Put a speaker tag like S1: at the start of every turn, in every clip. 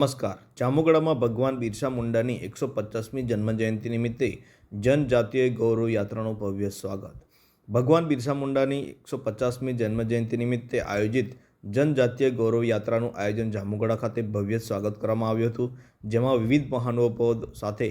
S1: નમસ્કાર. જામુગડામાં ભગવાન બિરસા મુંડાની 150મી જન્મજયંતિ નિમિત્તે જનજાતીય ગૌરવ યાત્રાનું ભવ્ય સ્વાગત. ભગવાન બિરસા મુંડાની 150મી જન્મજયંતિ નિમિત્તે આયોજિત જનજાતીય ગૌરવ યાત્રાનું આયોજન જામુગડા ખાતે ભવ્ય સ્વાગત કરવામાં આવ્યું હતું, જેમાં વિવિધ મહાનુભાવો સાથે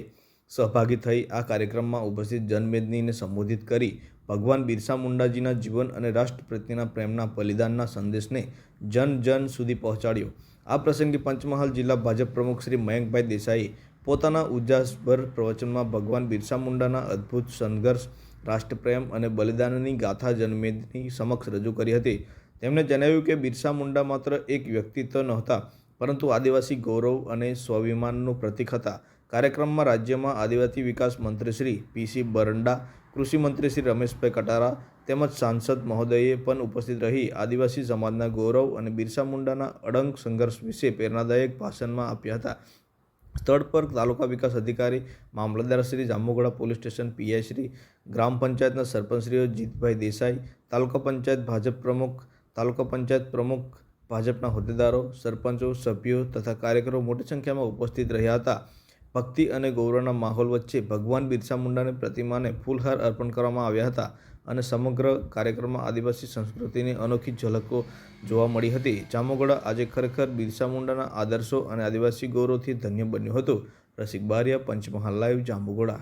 S1: સહભાગી થઈ આ કાર્યક્રમમાં ઉપસ્થિત જનમેદનીને સંબોધિત કરી ભગવાન બિરસા મુંડાજીના જીવન અને રાષ્ટ્ર પ્રત્યેના પ્રેમના બલિદાનના સંદેશને જન સુધી પહોંચાડ્યો. આ પ્રસંગે પંચમહાલ જિલ્લા ભાજપ પ્રમુખ શ્રી મયંકભાઈ દેસાઈએ પોતાના ઉજાસભર પ્રવચનમાં ભગવાન બિરસા મુંડાના અદ્ભુત સંઘર્ષ, રાષ્ટ્રપ્રેમ અને બલિદાનની ગાથા જનમેદની સમક્ષ રજૂ કરી હતી. તેમણે જણાવ્યું કે બિરસા મુંડા માત્ર એક વ્યક્તિત્વ નહોતા, પરંતુ આદિવાસી ગૌરવ અને સ્વાભિમાનનું પ્રતીક હતા. કાર્યક્રમમાં રાજ્યમાં આદિવાસી વિકાસ મંત્રી શ્રી પી.સી. બરંડા, કૃષિ મંત્રી શ્રી રમેશભાઈ કટારા તેમજ સાંસદ મહોદયે પણ ઉપસ્થિત રહી આદિવાસી સમાજના ગૌરવ અને બિરસા મુંડાના અડગ સંઘર્ષ વિશે પ્રેરણાદાયક ભાષણમાં આપ્યા હતા. સ્થળ પર તાલુકા વિકાસ અધિકારી, મામલતદાર Shri, Jamugada police station PI Shri, ગ્રામ પંચાયતના સરપંચશ્રીઓ જીતભાઈ દેસાઈ, તાલુકા પંચાયત ભાજપ પ્રમુખ, તાલુકા પંચાયત પ્રમુખ, ભાજપના હોદ્દેદારો, સરપંચો, સભ્યો તથા કાર્યકરો મોટી સંખ્યામાં ઉપસ્થિત રહ્યા હતા. ભક્તિ અને ગૌરવના માહોલ વચ્ચે ભગવાન બિરસા મુંડાની પ્રતિમાને ફૂલહાર અર્પણ કરવામાં આવ્યા હતા અને સમગ્ર કાર્યક્રમમાં આદિવાસી સંસ્કૃતિની અનોખી ઝલકો જોવા મળી હતી. જામુગડા આજે ખરેખર બિરસા મુંડાના આદર્શો અને આદિવાસી ગૌરવથી ધન્ય બન્યું હતું. રસિક બારિયા, પંચમહાલ લાઈવ, જામુગડા.